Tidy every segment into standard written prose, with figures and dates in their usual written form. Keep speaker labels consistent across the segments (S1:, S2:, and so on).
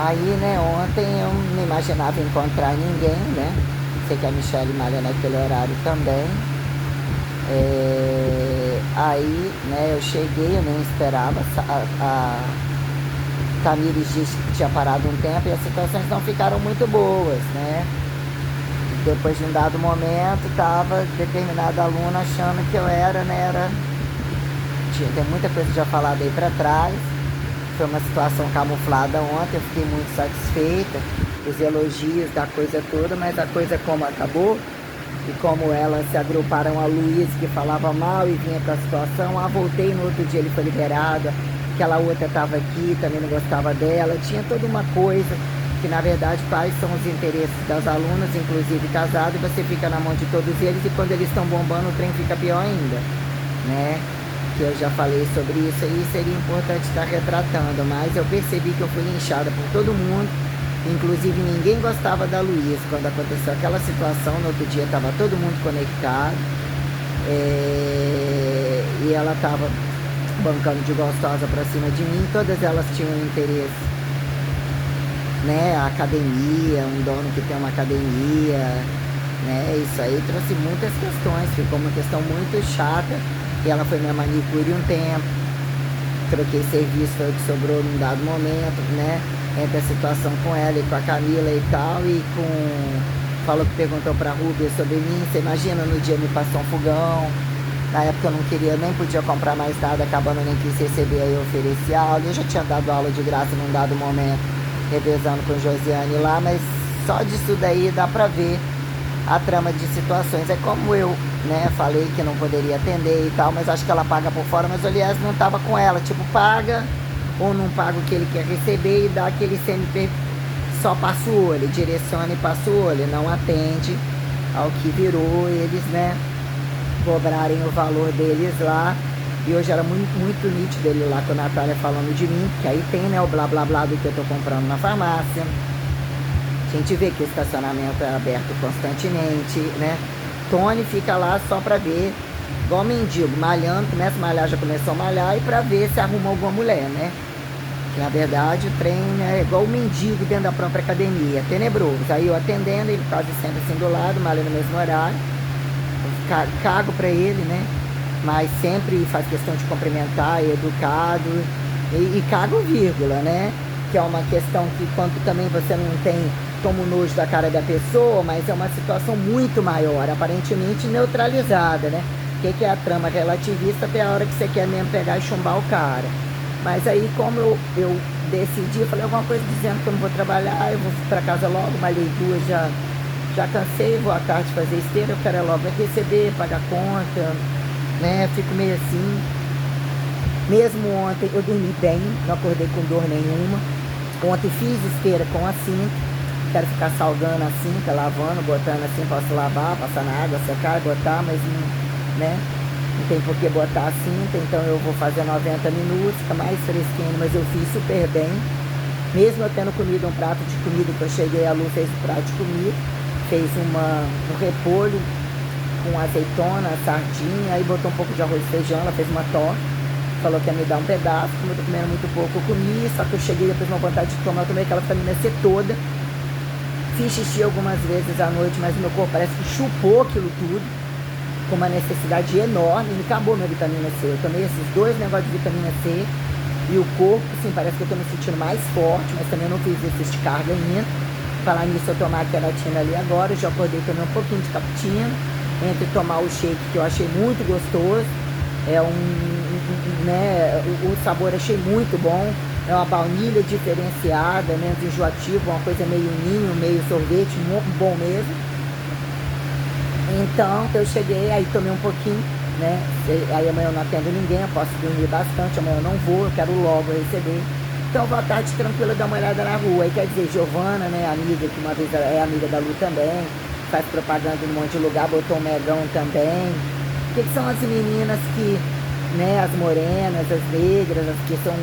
S1: Aí, né, ontem eu não imaginava encontrar ninguém, né? Sei que a Michelle malha naquele horário também. Aí, né, eu cheguei, eu nem esperava. A Tamires disse que tinha parado um tempo e as situações não ficaram muito boas, né? Depois de um dado momento, estava determinada aluna achando que eu era, né, tem muita coisa já falada aí para trás. Foi uma situação camuflada ontem, eu fiquei muito satisfeita, os elogios da coisa toda, mas a coisa como acabou, e como elas se agruparam a Luiz, que falava mal e vinha para a situação, voltei, no outro dia ele foi liberado, aquela outra estava aqui, também não gostava dela, tinha toda uma coisa, que na verdade quais são os interesses das alunas, inclusive casado, e você fica na mão de todos eles, e quando eles estão bombando o trem fica pior ainda, né? Que eu já falei sobre isso aí, seria importante estar retratando, mas eu percebi que eu fui linchada por todo mundo, inclusive ninguém gostava da Luiz. Quando aconteceu aquela situação, no outro dia estava todo mundo conectado, e ela estava bancando de gostosa para cima de mim, todas elas tinham interesse, né, a academia, um dono que tem uma academia, né, isso aí trouxe muitas questões, ficou uma questão muito chata. E ela foi minha manicure um tempo, troquei serviço, foi o que sobrou num dado momento, né? Entre a situação com ela e com a Camila e tal, falou que perguntou pra Rúbia sobre mim, você imagina, no dia me passou um fogão, na época eu não queria, nem podia comprar mais nada, acabando nem quis receber, aí eu ofereci aula, eu já tinha dado aula de graça num dado momento, revezando com Josiane lá, mas só disso daí dá pra ver a trama de situações. É como eu, né, falei que não poderia atender e tal, mas acho que ela paga por fora, mas o Elias não tava com ela, tipo, paga ou não paga o que ele quer receber e dá aquele CNP, só passa o olho, direciona e passa o olho, não atende ao que virou eles, né, cobrarem o valor deles lá. E hoje era muito, muito nítido ele lá com a Natália falando de mim, que aí tem, né, o blá blá blá do que eu tô comprando na farmácia. A gente vê que o estacionamento é aberto constantemente, né? Tony fica lá só pra ver, igual mendigo, malhando, começa a malhar, já começou a malhar, e pra ver se arruma alguma mulher, né? Que na verdade o trem é igual o mendigo dentro da própria academia, tenebroso. Aí eu atendendo, ele quase sempre assim do lado, malhando no mesmo horário, cago pra ele, né? Mas sempre faz questão de cumprimentar, é educado, e cago vírgula, né? Que é uma questão que quando também você não tem tomo nojo da cara da pessoa, mas é uma situação muito maior, aparentemente neutralizada, né? O que é a trama relativista até a hora que você quer mesmo pegar e chumbar o cara. Mas aí, como eu decidi, eu falei alguma coisa dizendo que eu não vou trabalhar, eu vou pra casa logo, malhei duas, já cansei, vou à tarde fazer esteira, eu quero é logo receber, pagar conta, né? Fico meio assim. Mesmo ontem eu dormi bem, não acordei com dor nenhuma. Ontem fiz esteira com a cinta. Quero ficar salgando a cinta, lavando, botando assim, posso lavar, passar na água, secar, botar, mas não, né? Não tem por que botar a cinta, então eu vou fazer 90 minutos, fica mais fresquinho, mas eu fiz super bem. Mesmo eu tendo comido um prato de comida, que eu cheguei, a Lu fez o prato de comida, fez um repolho com azeitona, sardinha, aí botou um pouco de arroz e feijão, ela fez uma torta, falou que ia me dar um pedaço, como eu tô comendo muito pouco, eu comi, só que eu cheguei depois uma vontade de tomar, eu tomei aquela vitamina C toda. Fiz xixi algumas vezes à noite, mas meu corpo parece que chupou aquilo tudo, com uma necessidade enorme, e acabou minha vitamina C. Eu tomei esses 2 negócios de vitamina C, e o corpo, assim, parece que eu tô me sentindo mais forte, mas também eu não fiz exercício de carga ainda. Falar nisso, eu tomar a queratina ali agora, eu já acordei tomei um pouquinho de cappuccino, entre tomar o shake, que eu achei muito gostoso, né, o sabor achei muito bom. É uma baunilha diferenciada, menos enjoativa, uma coisa meio ninho, meio sorvete, muito bom mesmo. Então, eu cheguei, aí tomei um pouquinho, né? Aí amanhã eu não atendo ninguém, eu posso dormir bastante, amanhã eu não vou, eu quero logo receber. Então, vou à tarde tranquila dar uma olhada na rua. Aí quer dizer, Giovana, né, amiga, que uma vez é amiga da Lu também, faz propaganda em um monte de lugar, botou um megão também. O que são as meninas que, né, as morenas, as negras, as que são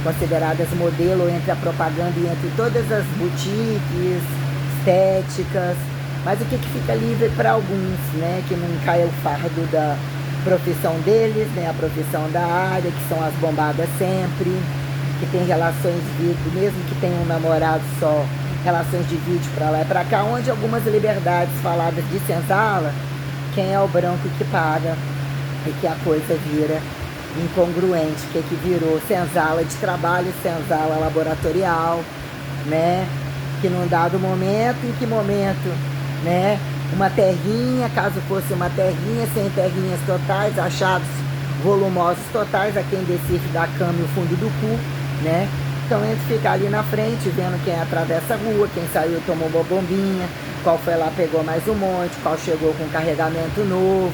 S1: consideradas modelo entre a propaganda e entre todas as boutiques, estéticas, mas o que fica livre para alguns, né, que não cai o fardo da profissão deles, né, a profissão da área, que são as bombadas sempre, que tem relações vídeo, mesmo que tenha um namorado só, relações de vídeo pra lá e pra cá, onde algumas liberdades faladas de senzala, quem é o branco que paga, e que a coisa vira incongruente, que virou senzala de trabalho, senzala laboratorial, né? Que num dado momento, em que momento, né? Uma terrinha, caso fosse uma terrinha, sem terrinhas totais, achados volumosos totais, a quem decifre da cama e o fundo do cu, né? Então entre ficar ali na frente, vendo quem atravessa a rua, quem saiu tomou uma bombinha, qual foi lá, pegou mais um monte, qual chegou com carregamento novo,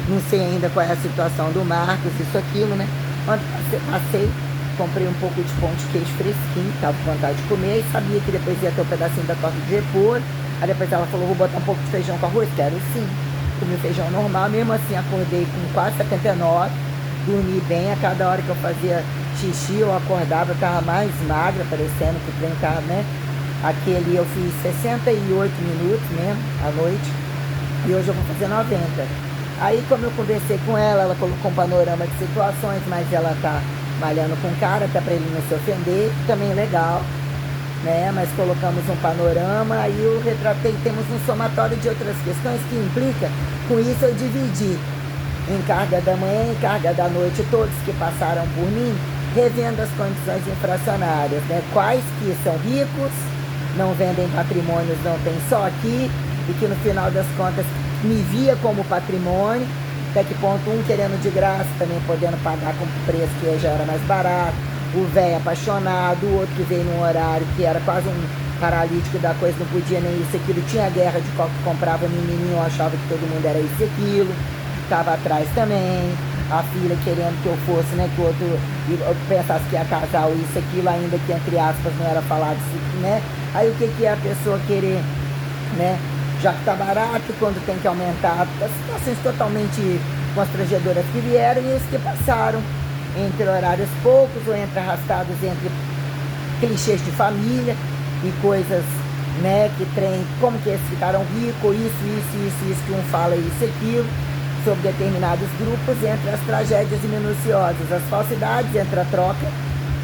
S1: não sei ainda qual é a situação do Marcos, isso, aquilo, né? Ontem passei, comprei um pouco de pão de queijo fresquinho, tava com vontade de comer, e sabia que depois ia ter um pedacinho da torta de repolho. Aí depois ela falou, vou botar um pouco de feijão com arroz, quero sim. Comi feijão normal, mesmo assim acordei com quase 79, dormi bem, a cada hora que eu fazia xixi, eu acordava, eu tava mais magra, parecendo que o trem tava, né? Aquele eu fiz 68 minutos mesmo, à noite, e hoje eu vou fazer 90. Aí como eu conversei com ela colocou um panorama de situações, mas ela tá malhando com o cara, até pra ele não se ofender, também é legal, né? Mas colocamos um panorama, aí eu retratei, temos um somatório de outras questões que implica, com isso eu dividi em carga da manhã e carga da noite, todos que passaram por mim, revendo as condições infracionárias, né? Quais que são ricos, não vendem patrimônios, não tem só aqui, e que no final das contas me via como patrimônio, até que ponto um querendo de graça, também podendo pagar com preço que já era mais barato, o velho apaixonado, o outro que veio num horário que era quase um paralítico da coisa, não podia nem isso, aquilo, tinha guerra de qual que comprava menininho, achava que todo mundo era isso e aquilo, estava atrás também, a filha querendo que eu fosse, né, que o outro pensasse que ia casar ou isso, aquilo, ainda que entre aspas não era falado, né, aí o que é a pessoa querer, né, já que tá barato, quando tem que aumentar, as situações totalmente constrangedoras que vieram e os que passaram entre horários poucos ou entre arrastados entre clichês de família e coisas, né, que trem, como que eles ficaram ricos, isso, que um fala isso e aquilo, sobre determinados grupos, entre as tragédias minuciosas, as falsidades, entre a troca,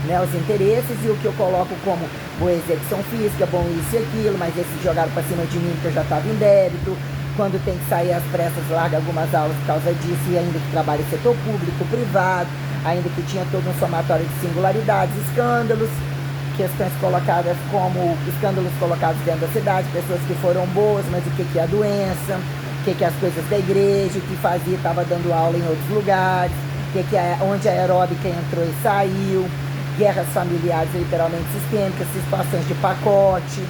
S1: né, os interesses e o que eu coloco como boa execução física, bom isso e aquilo, mas esses jogaram para cima de mim porque eu já estava em débito, quando tem que sair às pressas, larga algumas aulas por causa disso, e ainda que trabalhe em setor público, privado, ainda que tinha todo um somatório de singularidades, escândalos, questões colocadas como escândalos colocados dentro da cidade, pessoas que foram boas, mas o que é a doença, o que é as coisas da igreja, o que fazia, estava dando aula em outros lugares, onde a aeróbica entrou e saiu, guerras familiares literalmente sistêmicas, situações de pacote,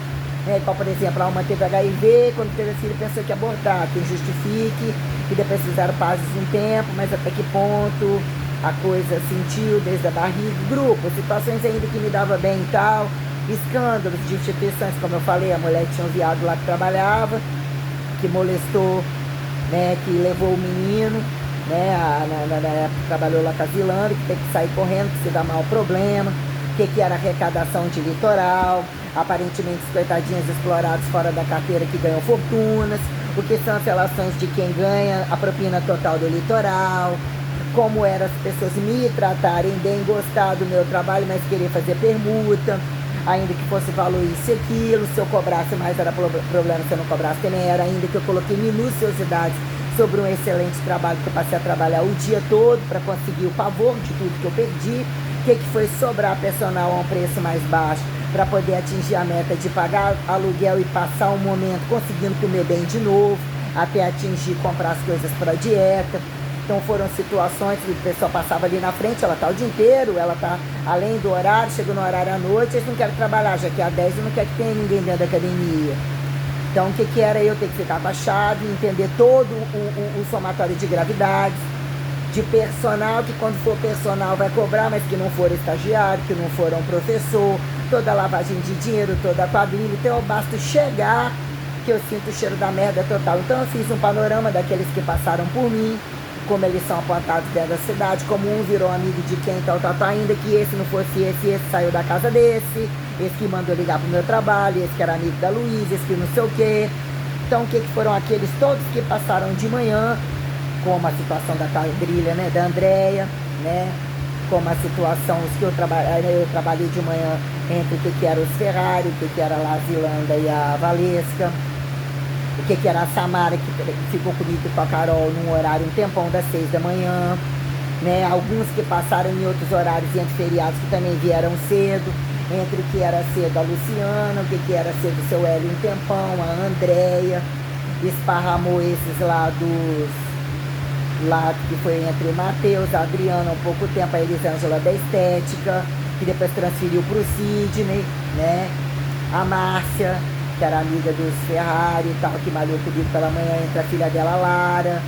S1: né, qual, por exemplo, uma teve HIV, quando teve filho pensou que ia abortar, quem justifique, que depois fizeram pazes um tempo, mas até que ponto a coisa sentiu desde a barriga, grupo, situações ainda que me dava bem e tal, escândalos de instituições, como eu falei, a mulher tinha um viado lá que trabalhava, que molestou, né, que levou o menino, né, na época trabalhou lá casilando, que tem que sair correndo, que se dá mal problema, que era arrecadação de litoral, aparentemente os coitadinhos explorados fora da carteira que ganham fortunas, o que são as relações de quem ganha a propina total do litoral, como eram as pessoas me tratarem bem, gostar do meu trabalho, mas querer fazer permuta, ainda que fosse valor isso e aquilo, se eu cobrasse mais era problema, se eu não cobrasse também era, ainda que eu coloquei minuciosidades sobre um excelente trabalho que eu passei a trabalhar o dia todo para conseguir o pavor de tudo que eu perdi, que foi sobrar personal a um preço mais baixo para poder atingir a meta de pagar aluguel e passar um momento conseguindo comer bem de novo, até atingir comprar as coisas para dieta. Então foram situações que o pessoal passava ali na frente, ela tá o dia inteiro, ela tá além do horário, chega no horário à noite, eles não querem trabalhar, já que é às 10 e não quer que tenha ninguém dentro da academia. Então o que era eu ter que ficar com a chave, entender todo o somatório de gravidades, de personal, que quando for personal vai cobrar, mas que não for estagiário, que não for um professor, toda lavagem de dinheiro, toda quadrilha, então eu basta chegar que eu sinto o cheiro da merda total. Então eu fiz um panorama daqueles que passaram por mim, como eles são apontados dentro da cidade, como um virou amigo de quem, tal, ainda que esse não fosse esse saiu da casa esse que mandou ligar pro meu trabalho, esse que era amigo da Luísa, esse que não sei o quê. Então o que foram aqueles todos que passaram de manhã, como a situação da quadrilha, né, da Andréia, né, como a situação, os que eu trabalhei de manhã entre o que era os Ferrari, o que era a Lazilanda e a Valesca, o que era a Samara, que ficou comigo e com a Carol num horário um tempão das 6 da manhã, né? Alguns que passaram em outros horários entre feriados que também vieram cedo, entre o que era cedo a Luciana, o que era cedo o seu Hélio um tempão, a Andréia, esparramou esses lá que foi entre o Matheus, a Adriana um pouco tempo, a Elisângela da Estética, que depois transferiu para o Sidney, né? A Márcia, que era amiga dos Ferrari e tal, que malhou comigo pela manhã, entre a filha dela, Lara,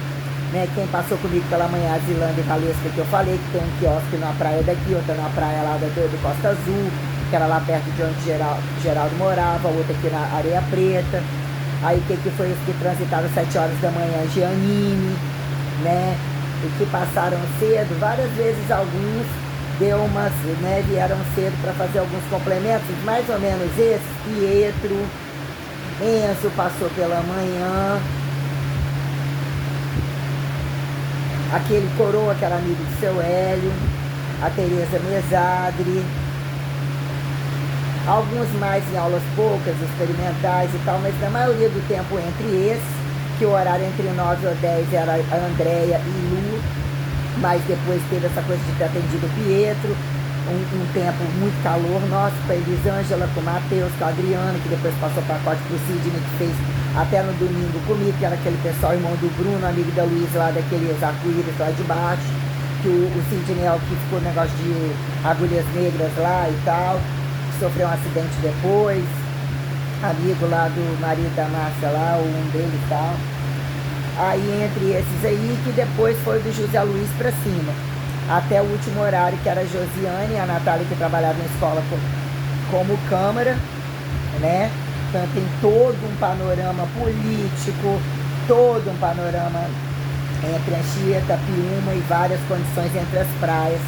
S1: né? Quem passou comigo pela manhã, a Zilanda e Valesca, que eu falei, que tem um quiosque na praia daqui, outra na praia lá do Costa Azul, que era lá perto de onde Geraldo morava, outra aqui na Areia Preta. Aí que foi os que transitaram 7 horas da manhã, Giannini, né? E que passaram cedo, várias vezes alguns né, vieram cedo para fazer alguns complementos, mais ou menos esses. Pietro, Enzo passou pela manhã, aquele Coroa que era amigo do seu Hélio, a Tereza Mesadri, alguns mais em aulas poucas, experimentais e tal, mas na maioria do tempo entre esses, que o horário entre 9 ou 10 era a Andréia e Lu, mas depois teve essa coisa de ter atendido o Pietro, um tempo muito calor, nossa, com a Elisângela, com o Matheus, com a Adriana, que depois passou pacote pro Sidney, que fez até no domingo comigo, que era aquele pessoal, irmão do Bruno, amigo da Luísa lá daqueles arco-íris lá de baixo, que o Sidney é o que ficou negócio de agulhas negras lá e tal, sofreu um acidente depois, amigo lá do marido da Márcia lá, um deles e tal. Aí entre esses aí, que depois foi do José Luiz pra cima, até o último horário, que era a Josiane, a Natália, que trabalhava na escola como câmara, né? Então tem todo um panorama político, todo um panorama entre Anchieta, Piúma e várias condições entre as praias,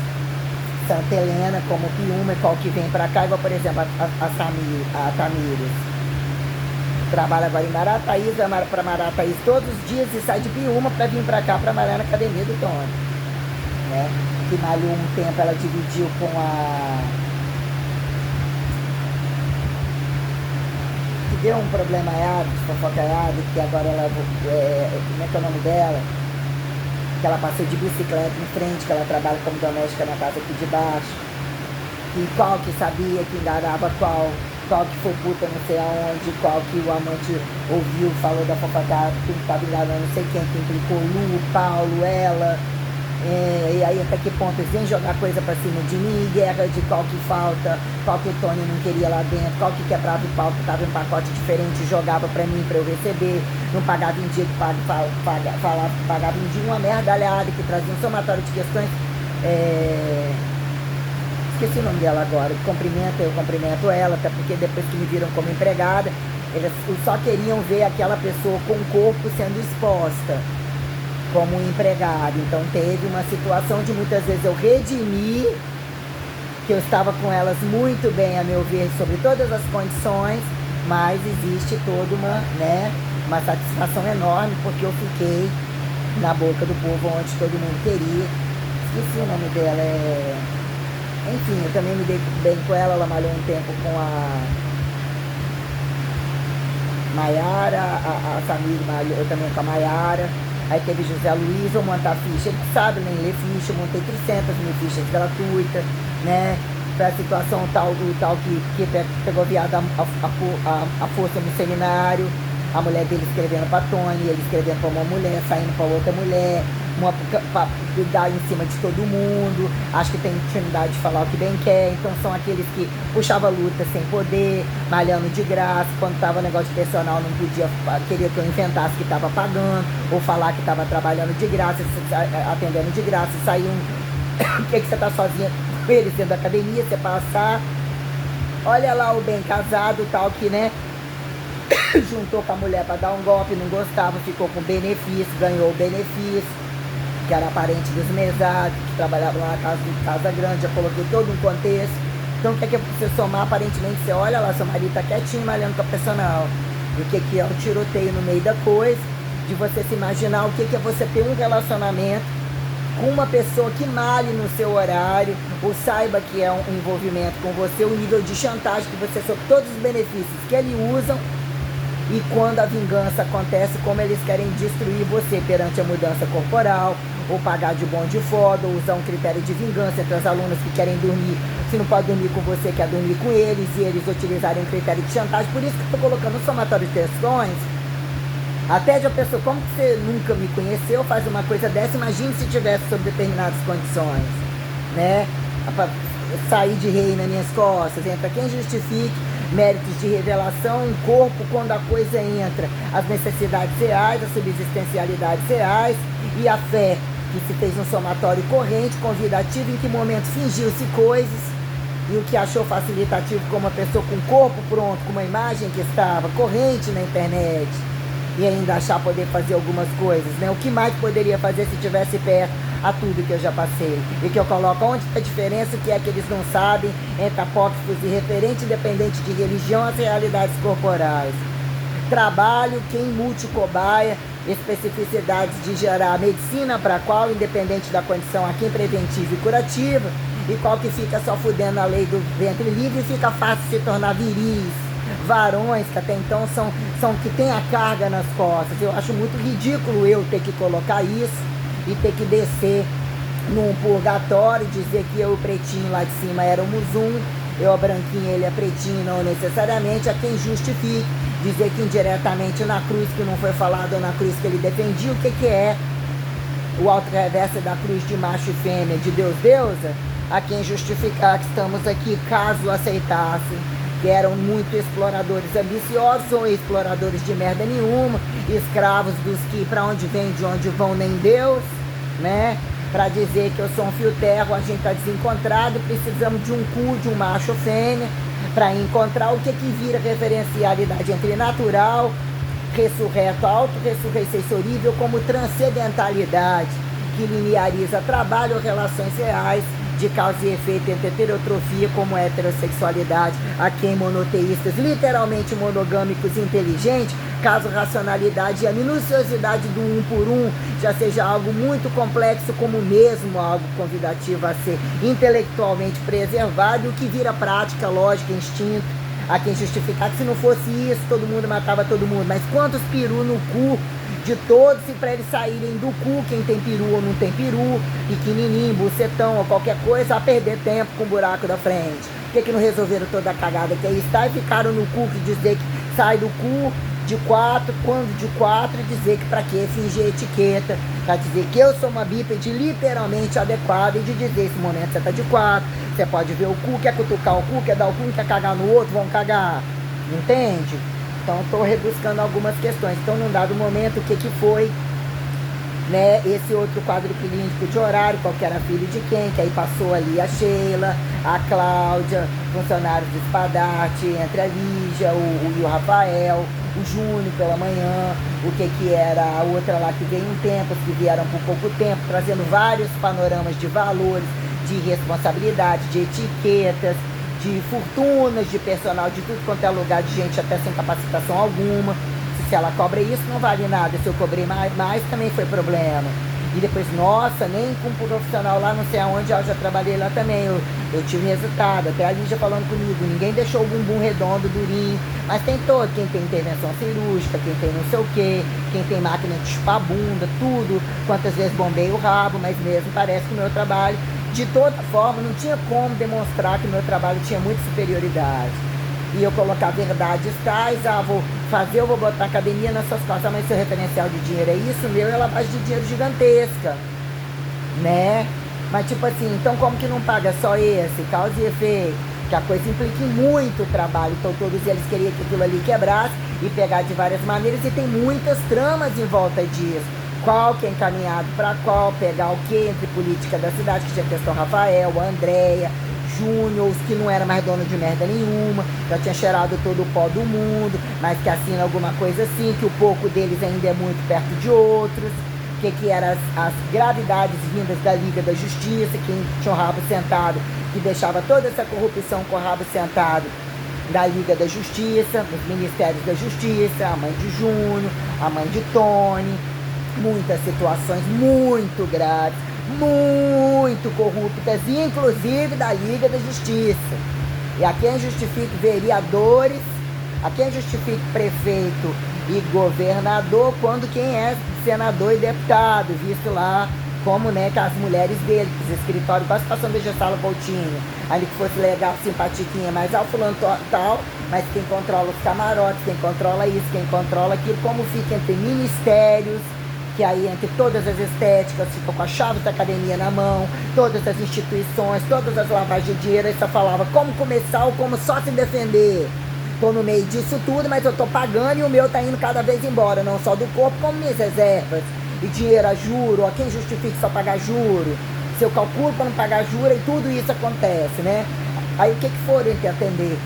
S1: Santa Helena, como Piúma, e qual que vem pra cá, igual por exemplo a Tamires. Trabalha agora em Marataízes, vai para Marataízes todos os dias e sai de Piúma para vir para cá, para malhar na academia do Tony, né? Que malhou um tempo, ela dividiu com a... que deu um problema de fofocaiado, que agora ela... como é que é o nome dela? Que ela passou de bicicleta em frente, que ela trabalha como doméstica na casa aqui de baixo. E qual que sabia que engarava qual que foi puta não sei aonde, qual que o amante ouviu, falou da fofoca, que estava enganando não sei quem implicou, Lu, Paulo, ela, e aí até que ponto eles vêm jogar coisa pra cima de mim, guerra de qual que falta, qual que o Tony não queria lá dentro, qual que quebrava o pau, que estava em um pacote diferente, jogava pra mim, pra eu receber, não pagava em dia, pagava em dia uma merdalhada, que trazia um somatório de questões, esqueci o nome dela agora, eu cumprimento ela, até porque depois que me viram como empregada, eles só queriam ver aquela pessoa com o corpo sendo exposta como empregada. Então teve uma situação de muitas vezes eu redimir, que eu estava com elas muito bem, a meu ver, sobre todas as condições, mas existe toda uma satisfação enorme, porque eu fiquei na boca do povo onde todo mundo queria. Esqueci o nome dela, enfim, eu também me dei bem com ela malhou um tempo com a Maiara, a Samir malhou também com a Maiara, aí teve José Luiz, eu montar ficha, ele sabe nem ler ficha, eu montei 300 mil fichas gratuitas, né, pra situação o tal que pegou viada a força no seminário, a mulher dele escrevendo pra Tony, ele escrevendo pra uma mulher, saindo pra outra mulher, pra dar em cima de todo mundo, acho que tem intimidade de falar o que bem quer, então são aqueles que puxava luta sem poder, malhando de graça, quando tava negócio de personal não podia, queria que eu inventasse que tava pagando, ou falar que tava trabalhando de graça, atendendo de graça, saiu o que você tá sozinha com eles dentro da academia, você passar, olha lá o bem casado, tal que, né, juntou com a mulher para dar um golpe, não gostava, ficou com benefício, ganhou o benefício, que era parente dos Mesados, que trabalhava lá na casa grande, já coloquei todo um contexto. Então o que é você somar? Aparentemente você olha lá, seu marido tá quietinho malhando com a personal. E o que é o tiroteio no meio da coisa, de você se imaginar o que é você ter um relacionamento com uma pessoa que male no seu horário, ou saiba que é um envolvimento com você, o nível de chantagem que você sob todos os benefícios que eles usam, e quando a vingança acontece, como eles querem destruir você perante a mudança corporal, ou pagar de bom de foda, ou usar um critério de vingança entre as alunas que querem dormir, se não pode dormir com você, quer dormir com eles, e eles utilizarem um critério de chantagem. Por isso que eu estou colocando um somatório de questões, até de a pessoa, como que você nunca me conheceu, faz uma coisa dessa, imagine se tivesse sob determinadas condições, né? Sair de rei nas minhas costas, entra quem justifique méritos de revelação em corpo quando a coisa entra, as necessidades reais, as subsistencialidades reais e a fé, que se fez um somatório corrente, convidativo, em que momento fingiu-se coisas, e o que achou facilitativo como uma pessoa com o corpo pronto, com uma imagem que estava corrente na internet, e ainda achar poder fazer algumas coisas, né? O que mais poderia fazer se tivesse perto a tudo que eu já passei? E que eu coloco onde a diferença, que é que eles não sabem, entre apócrifos e referente, independente de religião, as realidades corporais. Trabalho, quem multi-cobaia, especificidades de gerar medicina para qual, independente da condição, a quem preventiva e curativa, e qual que fica só fudendo a lei do ventre livre e fica fácil se tornar viris. Varões que até então são que tem a carga nas costas. Eu acho muito ridículo eu ter que colocar isso e ter que descer num purgatório, dizer que eu, o pretinho lá de cima, éramos um, eu, a branquinha, ele é pretinho, não necessariamente, a quem justifique, dizer que indiretamente na cruz, que não foi falado na cruz que ele defendia, o que é o auto-reverso da cruz de macho e fêmea, de Deus, deusa, a quem justificar que estamos aqui, caso aceitassem, que eram muito exploradores ambiciosos ou exploradores de merda nenhuma, escravos dos que para onde vem, de onde vão, nem Deus, né? Para dizer que eu sou um fio terra, a gente está desencontrado, precisamos de um cu, de um macho fêmea, para encontrar o que vira referencialidade entre natural, ressurreto, auto-ressurreições como transcendentalidade, que lineariza trabalho ou relações reais, de causa e efeito entre heterotrofia como heterossexualidade, a quem monoteístas literalmente monogâmicos inteligentes, caso racionalidade e a minuciosidade do um por um já seja algo muito complexo, como mesmo algo convidativo a ser intelectualmente preservado, o que vira prática, lógica, instinto, a quem justificar que se não fosse isso, todo mundo matava todo mundo, mas quantos peru no cu de todos, e para eles saírem do cu, quem tem peru ou não tem peru, pequenininho, bucetão ou qualquer coisa, a perder tempo com o buraco da frente. Por que não resolveram toda a cagada que aí está e ficaram no cu, que dizer que sai do cu de 4, quando de 4, dizer que para que fingir etiqueta, para dizer que eu sou uma bípede literalmente adequada, e de dizer esse momento você tá de 4, você pode ver o cu, quer cutucar o cu, quer dar o cu, quer cagar no outro, vão cagar, entende? Então estou rebuscando algumas questões. Então num dado momento, o que foi, né, esse outro quadro clínico de horário, qual que era filho de quem, que aí passou ali a Sheila, a Cláudia, funcionários do Spadarte, entre a Lígia, o Rafael, o Júnior pela manhã, o que era a outra lá que veio um tempo, que vieram por pouco tempo, trazendo vários panoramas de valores, de responsabilidade, de etiquetas, de fortunas, de personal, de tudo quanto é lugar, de gente até sem capacitação alguma. Se ela cobra isso, não vale nada. Se eu cobrei mais também foi problema. E depois, nossa, nem com um profissional lá, não sei aonde, eu já trabalhei lá também, eu tive resultado, até a Lígia falando comigo, ninguém deixou o bumbum redondo, durinho, mas tem todo, quem tem intervenção cirúrgica, quem tem não sei o que, quem tem máquina de chupar bunda, tudo, quantas vezes bombei o rabo, mas mesmo parece que o meu trabalho, de toda forma, não tinha como demonstrar que o meu trabalho tinha muita superioridade. E eu colocar verdades tais, vou fazer, eu vou botar academia nas suas costas, mas seu referencial de dinheiro é isso, meu é lavagem de dinheiro gigantesca, né? Mas tipo assim, então como que não paga só esse, causa e efeito? Que a coisa implica em muito trabalho, então todos eles queriam que aquilo ali quebrasse e pegar de várias maneiras, e tem muitas tramas em volta disso. Qual que é encaminhado para qual, pegar o que entre política da cidade, que tinha questão Rafael, Andréia, Júnior, os que não era mais dono de merda nenhuma, já tinha cheirado todo o pó do mundo, mas que assina alguma coisa assim, que o pouco deles ainda é muito perto de outros, que eram as gravidades vindas da Liga da Justiça, quem tinha o rabo sentado, que deixava toda essa corrupção com o rabo sentado da Liga da Justiça, os Ministérios da Justiça, a mãe de Júnior, a mãe de Tony, muitas situações muito graves, muito corruptas, inclusive da Liga da Justiça. E a quem justifique vereadores, a quem justifique prefeito e governador, quando quem é senador e deputado, visto lá como, né, que as mulheres dele, os escritórios, quase passando de Gessalo Coutinho, ali que fosse legal, simpatiquinha, mas ao fulano tal, mas quem controla os camarotes, quem controla isso, quem controla aquilo, como fica entre ministérios, que aí entre todas as estéticas, ficam com a chave da academia na mão, todas as instituições, todas as lavagens de dinheiro, aí só falava como começar ou como só se defender. Tô no meio disso tudo, mas eu tô pagando e o meu tá indo cada vez embora, não só do corpo, como minhas reservas. E dinheiro a juro, ó, quem justifica só pagar juro? Se eu calculo para não pagar juro, e tudo isso acontece, né? Aí o que foram entre atender?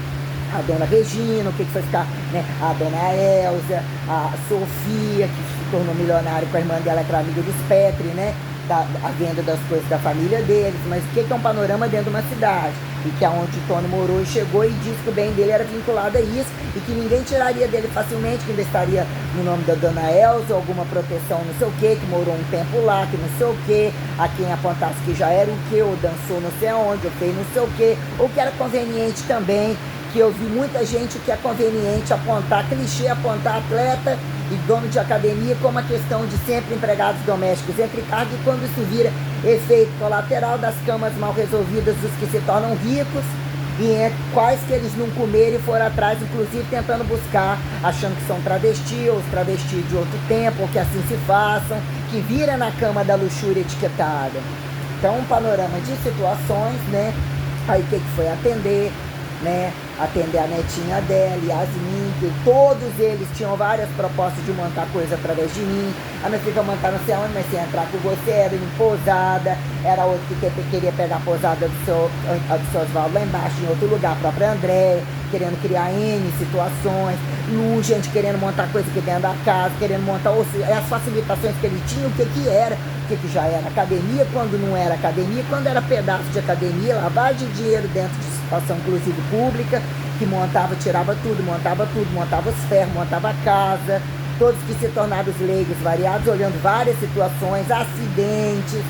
S1: A dona Regina, o que foi ficar, né? A dona Elza, a Sofia, que se tornou milionária com a irmã dela, que era amiga dos Petri, né? A venda das coisas da família deles, mas o que é um panorama dentro de uma cidade? E que é onde o Tony morou e chegou e disse que o bem dele era vinculado a isso e que ninguém tiraria dele facilmente, que ainda estaria no nome da dona Elza, alguma proteção não sei o que morou um tempo lá, que não sei o que, a quem apontasse que já era o que, ou dançou não sei aonde, ou fez não sei o que, ou que era conveniente também, que eu vi muita gente que é conveniente apontar clichê, apontar atleta e dono de academia como a questão de sempre empregados domésticos entre cargos, e quando isso vira efeito colateral das camas mal resolvidas dos que se tornam ricos e entre quais que eles não comeram e foram atrás, inclusive tentando buscar, achando que são travesti ou os travestis de outro tempo, ou que assim se façam, que vira na cama da luxúria etiquetada. Então um panorama de situações, né? Aí o que foi atender, né? Atender a netinha dela, Yasmin, que todos eles tinham várias propostas de montar coisa através de mim. A minha filha montar não sei aonde, mas sem entrar com você, era em pousada, era outro que queria pegar a pousada do seu Oswaldo lá embaixo, em outro lugar, a própria Andréia, querendo criar N situações, Lu, gente querendo montar coisa aqui dentro da casa, querendo montar as facilitações que ele tinha, o que era, o que já era academia, quando não era academia, quando era pedaço de academia, lavagem de dinheiro dentro de situação inclusive pública, que montava, tirava tudo, montava os ferros, montava a casa, todos que se tornaram os leigos variados, olhando várias situações, acidentes,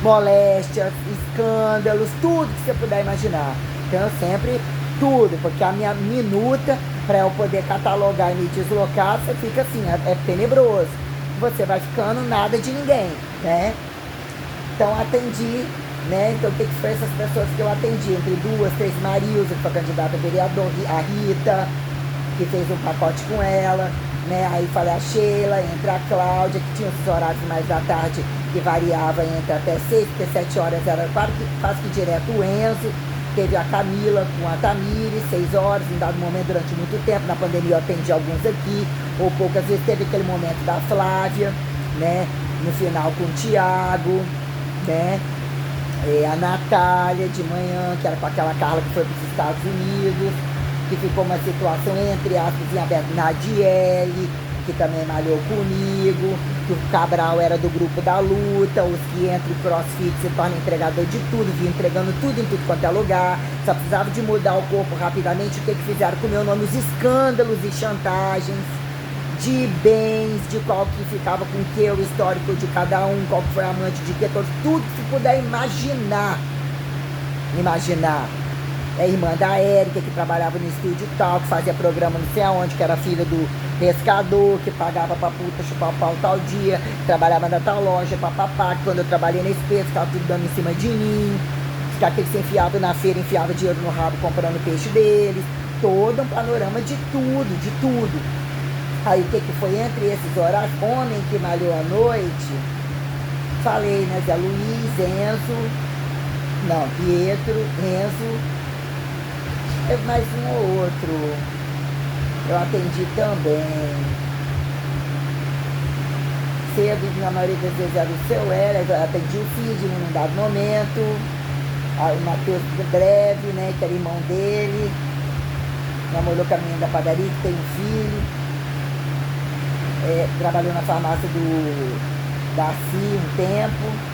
S1: moléstias, escândalos, tudo que você puder imaginar. Então sempre tudo, porque a minha minuta para eu poder catalogar e me deslocar, você fica assim, é tenebroso. Você vai ficando nada de ninguém, né? Então atendi, né? Então o que foi essas pessoas que eu atendi? Entre 2, 3, Marilza, que foi candidata a vereador, a Rita, que fez um pacote com ela, né? Aí falei a Sheila, entre a Cláudia, que tinha os horários mais da tarde, que variava entre até 6, porque 7 horas era quase que direto o Enzo. Teve a Camila com a Tamires, 6 horas, em dado momento, durante muito tempo. Na pandemia eu atendi alguns aqui, ou poucas vezes. Teve aquele momento da Flávia, né? No final com o Thiago, né? A Natália de manhã, que era com aquela Carla que foi para os Estados Unidos, que ficou uma situação entre aspas em aberto. Nadiele, que também malhou comigo, que o Cabral era do grupo da luta, os que entram em crossfit se tornam entregador de tudo, vinha entregando tudo em tudo quanto é lugar, só precisava de mudar o corpo rapidamente. O que fizeram com o meu nome? Os escândalos e chantagens de bens, de qual que ficava com o que, o histórico de cada um, qual que foi amante de que, tudo que se puder imaginar. É irmã da Érica, que trabalhava no estúdio tal, que fazia programa não sei aonde, que era filha do pescador, que pagava pra puta chupar o pau tal dia, que trabalhava na tal loja, papapá, que quando eu trabalhei nesse peso, ficava tudo dando em cima de mim, que aquele que se enfiava na feira, enfiava dinheiro no rabo comprando peixe deles, todo um panorama de tudo. Aí o que foi entre esses horários? Homem que malhou à noite, falei, né, Zé Luiz, Pietro, Enzo, mais um ou outro eu atendi também. Cedo, na maioria das vezes era o seu eu atendi o Cid num dado momento, o Matheus Breve, né, que era irmão dele, namorou com a menina da padaria, que tem um filho, trabalhou na farmácia do Darcy um tempo.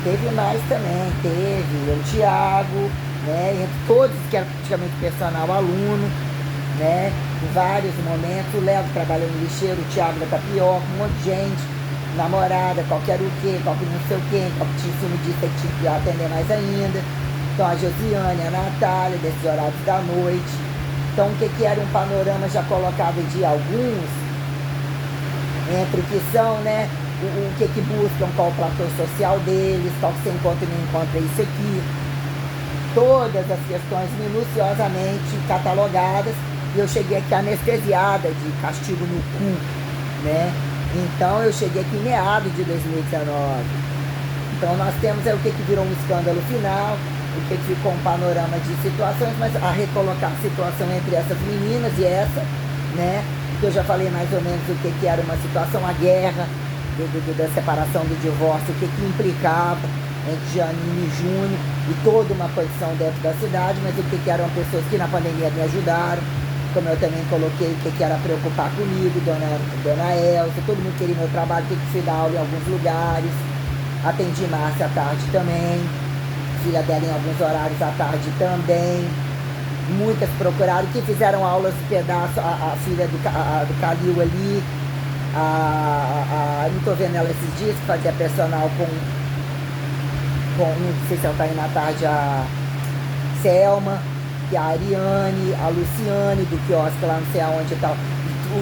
S1: Teve mais também, teve o Thiago, né, entre todos que eram praticamente personal aluno, né, em vários momentos. O Léo trabalhou no lixeiro, o Thiago da tapioca, um monte de gente, namorada, qualquer o quê, qualquer não sei o quê, qualquer ciúme disso, aí tinha que atender mais ainda. Então a Josiane, a Natália, desses horários da noite. Então o que era um panorama já colocado de alguns, entre o que são, né, o que buscam, qual o platô social deles, qual que você encontra e não encontra isso aqui. Todas as questões minuciosamente catalogadas, e eu cheguei aqui anestesiada de castigo no cu, né? Então eu cheguei aqui em meados de 2019. Então nós temos aí o que virou um escândalo final, o que ficou um panorama de situações, mas a recolocar a situação entre essas meninas e essa, né? Que eu já falei mais ou menos o que era uma situação, a guerra da separação, do divórcio, o que implicava entre Janine e Júnior, e toda uma condição dentro da cidade, mas o que eram pessoas que na pandemia me ajudaram, como eu também coloquei, o que era preocupar comigo, dona Elza, todo mundo queria meu trabalho, que fui dar aula em alguns lugares, atendi Márcia à tarde também, filha dela em alguns horários à tarde também, muitas procuraram, que fizeram aulas de pedaço, a filha do Calil ali, não tô vendo ela esses dias, que fazia personal com não sei se ela tá aí na tarde, a Selma, que a Ariane, a Luciane do quiosque lá não sei aonde e tal,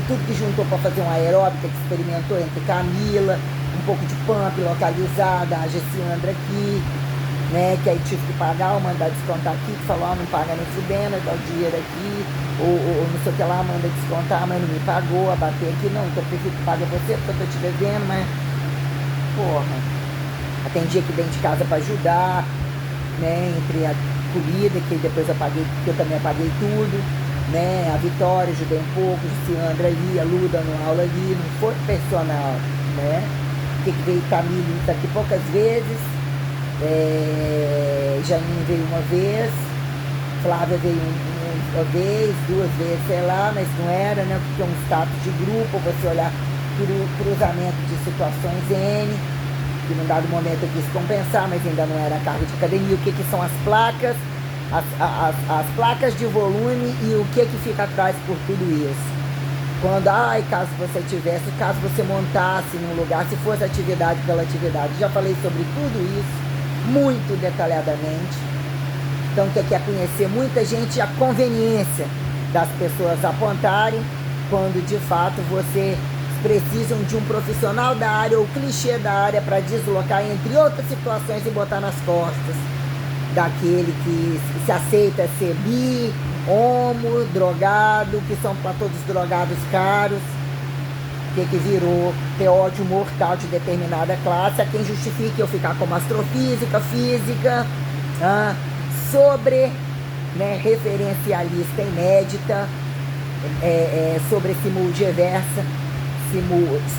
S1: tudo que juntou para fazer uma aeróbica, que experimentou entre Camila, um pouco de pump localizada, a Gessiandra aqui, né, que aí tive que pagar ou mandar descontar aqui, que falou, não paga nem fudendo, dá o dinheiro aqui, ou não sei o que lá, manda descontar, mas não me pagou, abater aqui, não, então eu prefiro que pague você, porque eu tô te devendo, mas, porra, atendi aqui dentro de casa para ajudar, né, entre a comida, que depois eu paguei, que eu também paguei tudo, né, a Vitória, ajudei um pouco, a Ciandra ali, a Lu dando aula ali, não foi personal, né, que veio Camille daqui poucas vezes, Janine veio uma vez, Flávia veio uma vez, duas vezes, sei lá, mas não era, né, porque é um status de grupo, você olhar por cruzamento de situações N, que num dado momento eu quis compensar, mas ainda não era cargo de academia. O que são as placas, as placas de volume e o que fica atrás por tudo isso. Quando, caso você tivesse, caso você montasse num lugar, se fosse atividade pela atividade. Já falei sobre tudo isso, muito detalhadamente. Então, o que é conhecer muita gente, a conveniência das pessoas apontarem, quando de fato você precisam de um profissional da área ou clichê da área para deslocar entre outras situações e botar nas costas daquele que se aceita ser bi, homo, drogado, que são para todos drogados caros, que virou ter ódio mortal de determinada classe, a quem justifique eu ficar como astrofísica, física, sobre, né, referencialista inédita, sobre simuldiversa,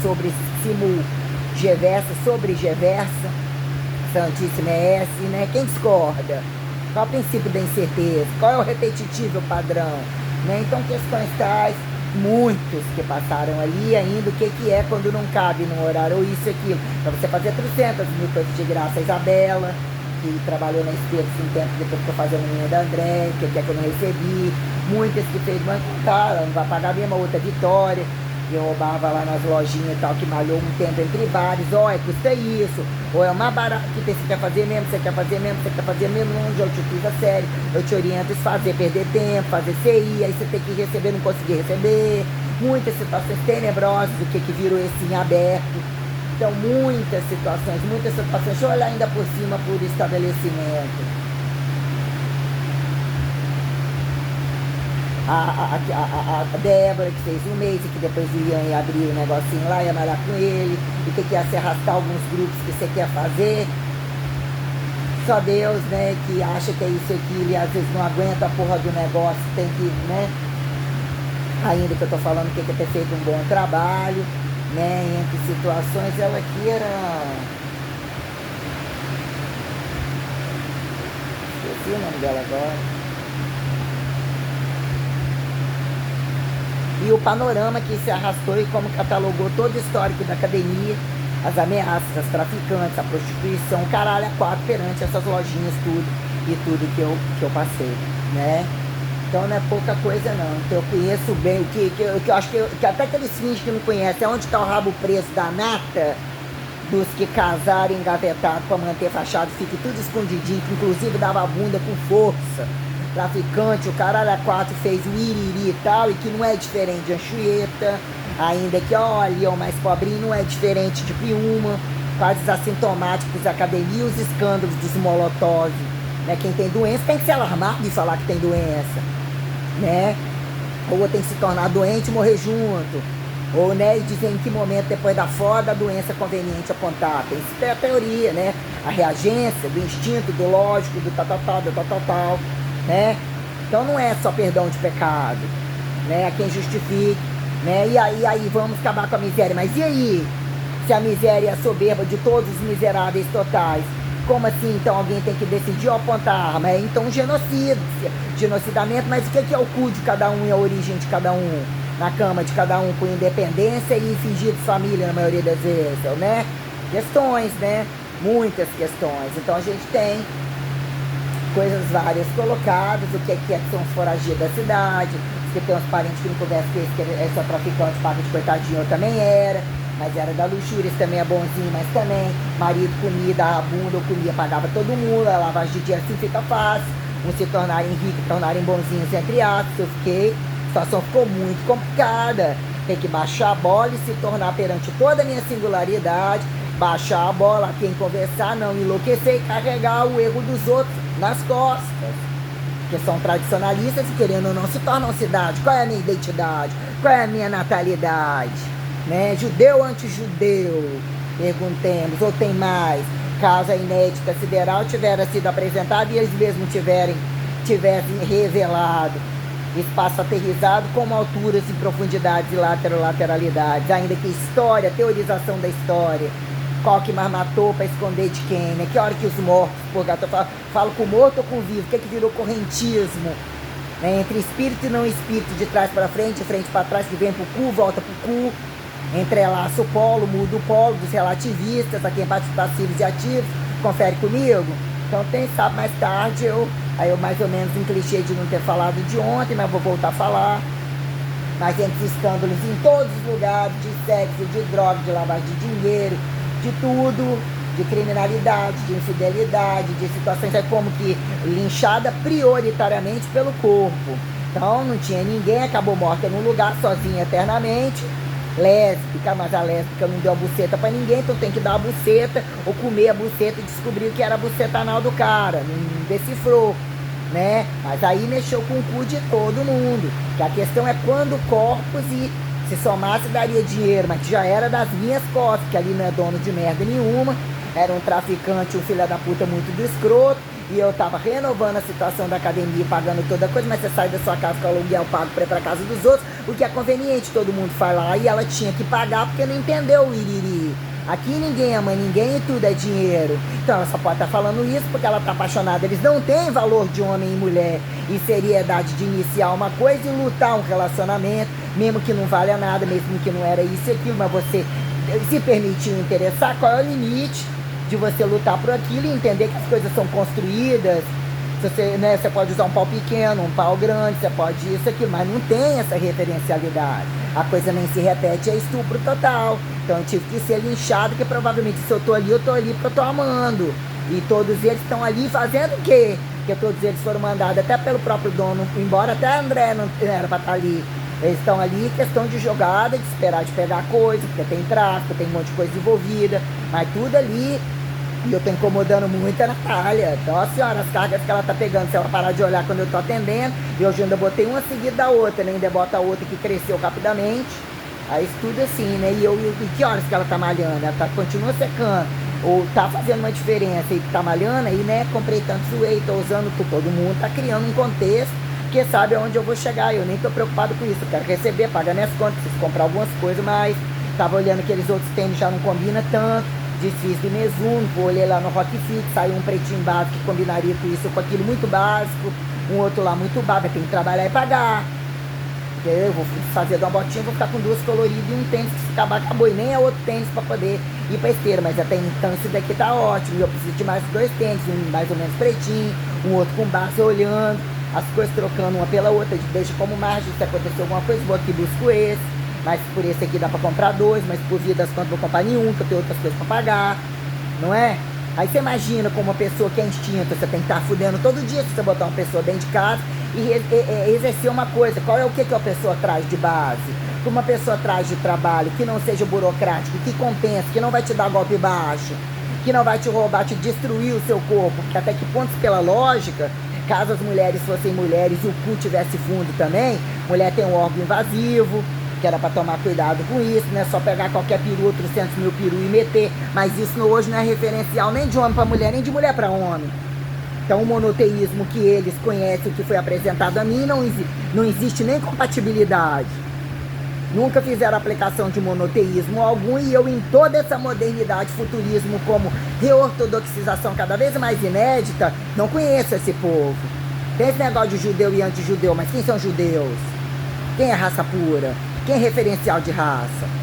S1: sobre simulgiversa, sobre geversa, Santíssima é S, né? Quem discorda? Qual é o princípio da incerteza? Qual é o repetitivo padrão? Né? Então, questões tais, muitos que passaram ali ainda, o que é quando não cabe num horário, ou isso e aquilo. Para você fazer 300 mil coisas de graça, a Isabela, que trabalhou na Espetos um tempo depois que eu fazia a menina da André, que é que eu não recebi, muitas que fez, mas ela não vai pagar mesmo, a outra Vitória, que eu roubava lá nas lojinhas e tal, que malhou um tempo entre vários, custa isso, ou é mais barato, que você quer fazer mesmo, você quer fazer mesmo, não, eu te fiz a sério, eu te oriento a fazer, perder tempo, fazer CI, aí você tem que receber, não conseguir receber, muitas situações tenebrosas, o que virou esse em aberto, então muitas situações, deixa eu olhar ainda por cima por estabelecimento. A Débora, que fez um mês e que depois o Ian ia abrir o negocinho lá, ia malhar com ele, e que ia se arrastar alguns grupos que você quer fazer. Só Deus, né, que acha que é isso aqui e às vezes não aguenta a porra do negócio, tem que, né, ainda que eu tô falando que é ter feito um bom trabalho, né, entre situações, ela aqui era... Esqueci o nome dela agora. E o panorama que se arrastou e como catalogou todo o histórico da academia, as ameaças, as traficantes, a prostituição, caralho, a quatro perante essas lojinhas, tudo, e tudo que eu passei, né? Então não é pouca coisa não. Então eu conheço bem, que eu acho que até aqueles fins que não conhecem, onde está o rabo preso da nata, dos que casaram engavetados para manter fachada, fique tudo escondidinho, que inclusive dava a bunda com força. Traficante, o caralho a quatro fez o iriri e tal, e que não é diferente de Anchieta, ainda que, olha, o mais pobrinho não é diferente de Piuma, quase assintomáticos da academia, os escândalos dos Molotov, né? Quem tem doença tem que se alarmar de falar que tem doença, né? Ou tem que se tornar doente e morrer junto, ou, né, e dizer em que momento depois da foda a doença é conveniente apontar. Tem a teoria, né? A reagência do instinto, do lógico, do tal, né? Então não é só perdão de pecado, né? A quem justifique, né? E aí vamos acabar com a miséria. Mas e aí? Se a miséria é a soberba de todos os miseráveis totais, como assim? Então alguém tem que decidir ou apontar a arma? É então genocidamento, mas o que é o cu de cada um e a origem de cada um? Na cama de cada um com independência e fingir de família na maioria das vezes, né? Questões, né? Muitas questões. Então a gente tem coisas várias colocadas, o que é que são os foragidos da cidade, que tem uns parentes que não conversam com esse, que é só traficante, paga de coitadinho, eu também era, mas era da luxúria, esse também é bonzinho, mas também, marido comia, dava bunda, eu comia, pagava todo mundo, a lavagem de dinheiro assim fica fácil, uns se tornarem ricos, tornarem bonzinhos entre aspas, eu fiquei, a situação ficou muito complicada, tem que baixar a bola e se tornar perante toda a minha singularidade, baixar a bola, quem conversar, não enlouquecer e carregar o erro dos outros nas costas, que são tradicionalistas e querendo ou não se tornam cidade. Qual é a minha identidade? Qual é a minha natalidade? Né? Judeu ou anti-judeu? Perguntemos, ou tem mais? Caso a inédita sideral tivesse sido apresentada e eles mesmos tivessem revelado espaço aterrizado como alturas e profundidades e lateralidades, ainda que história, teorização da história, qual que mais matou para esconder de quem, né? Que hora que os mortos, falo com o morto ou com o vivo, o que virou correntismo, né? Entre espírito e não espírito, de trás para frente, de frente para trás, que vem pro cu, volta pro cu, entrelaça o polo, muda o polo dos relativistas, a quem bate passivos e ativos, confere comigo. Então quem sabe mais tarde eu mais ou menos em clichê de não ter falado de ontem, mas vou voltar a falar. Mas entre escândalos em todos os lugares, de sexo, de droga, de lavagem de dinheiro, de tudo, de criminalidade, de infidelidade, de situações como que linchada prioritariamente pelo corpo. Então não tinha ninguém, acabou morta num lugar sozinha eternamente, lésbica, mas a lésbica não deu a buceta pra ninguém, então tem que dar a buceta ou comer a buceta e descobrir o que era a buceta anal do cara, não decifrou, né? Mas aí mexeu com o cu de todo mundo, que a questão é quando corpos e se somasse daria dinheiro, mas que já era das minhas costas, que ali não é dono de merda nenhuma, era um traficante, um filho da puta muito do escroto, e eu tava renovando a situação da academia, pagando toda coisa, mas você sai da sua casa com o aluguel pago pra ir pra casa dos outros, o que é conveniente, todo mundo faz lá, e ela tinha que pagar porque não entendeu o iriri. Aqui ninguém ama ninguém e tudo é dinheiro. Então ela só pode estar falando isso porque ela tá apaixonada. Eles não têm valor de homem e mulher e seriedade de iniciar uma coisa e lutar um relacionamento, mesmo que não valha nada, mesmo que não era isso e aquilo, mas você se permitiu interessar, qual é o limite de você lutar por aquilo e entender que as coisas são construídas. Você, né, você pode usar um pau pequeno, um pau grande, você pode isso, aquilo, mas não tem essa referencialidade. A coisa nem se repete, é estupro total. Então eu tive que ser linchado, porque provavelmente se eu tô ali porque eu tô amando. E todos eles estão ali fazendo o quê? Porque todos eles foram mandados até pelo próprio dono, embora até André não era pra estar ali. Eles estão ali, questão de jogada, de esperar de pegar coisa, porque tem tráfico, tem um monte de coisa envolvida, mas tudo ali. E eu tô incomodando muito a Natália. Nossa senhora, as cargas que ela tá pegando, se ela parar de olhar quando eu tô atendendo, e hoje ainda botei uma seguida da outra, né? Ainda bota a outra que cresceu rapidamente. Aí tudo assim, né? E que horas que ela tá malhando? Ela continua secando. Ou tá fazendo uma diferença aí que tá malhando, aí, né? Comprei tanto whey, tô usando, todo mundo tá criando um contexto, porque sabe aonde eu vou chegar. Eu nem tô preocupado com isso. Eu quero receber, pagar minhas contas, preciso comprar algumas coisas, mas tava olhando aqueles outros tênis, já não combina tanto. Desfiz do Mesuno, olhei lá no Rock Fit, saiu um pretinho básico que combinaria com isso, com aquilo muito básico, um outro lá muito básico, tem que trabalhar e pagar. Eu vou fazer de uma botinha, vou ficar com duas coloridas e um tênis que se acabar, acabou, e nem é outro tênis para poder ir pra esteira, mas até então esse daqui tá ótimo, eu preciso de mais dois tênis, um mais ou menos pretinho, um outro com base olhando, as coisas trocando uma pela outra, deixa como margem, se acontecer alguma coisa, vou aqui e busco esse. mas por esse aqui dá pra comprar dois, mas por via das contas vou comprar nenhum, que eu tenho outras coisas pra pagar, não é? Aí você imagina como uma pessoa que é instinta, você tem que estar fudendo todo dia se você botar uma pessoa dentro de casa e exercer uma coisa. Qual é o que a pessoa traz de base? Que uma pessoa traz de trabalho que não seja burocrático, que compensa, que não vai te dar golpe baixo, que não vai te roubar, te destruir o seu corpo, porque até que ponto, pela lógica, caso as mulheres fossem mulheres e o cu tivesse fundo também, mulher tem um órgão invasivo, que era para tomar cuidado com isso, não é só pegar qualquer peru, 300 mil peru e meter, mas isso hoje não é referencial nem de homem para mulher, nem de mulher para homem. Então o monoteísmo que eles conhecem, o que foi apresentado a mim, não existe nem compatibilidade. Nunca fizeram aplicação de monoteísmo algum e eu, em toda essa modernidade, futurismo como reortodoxização cada vez mais inédita, não conheço esse povo. Tem esse negócio de judeu e anti-judeu, mas quem são judeus? Quem é raça pura? Quem é referencial de raça?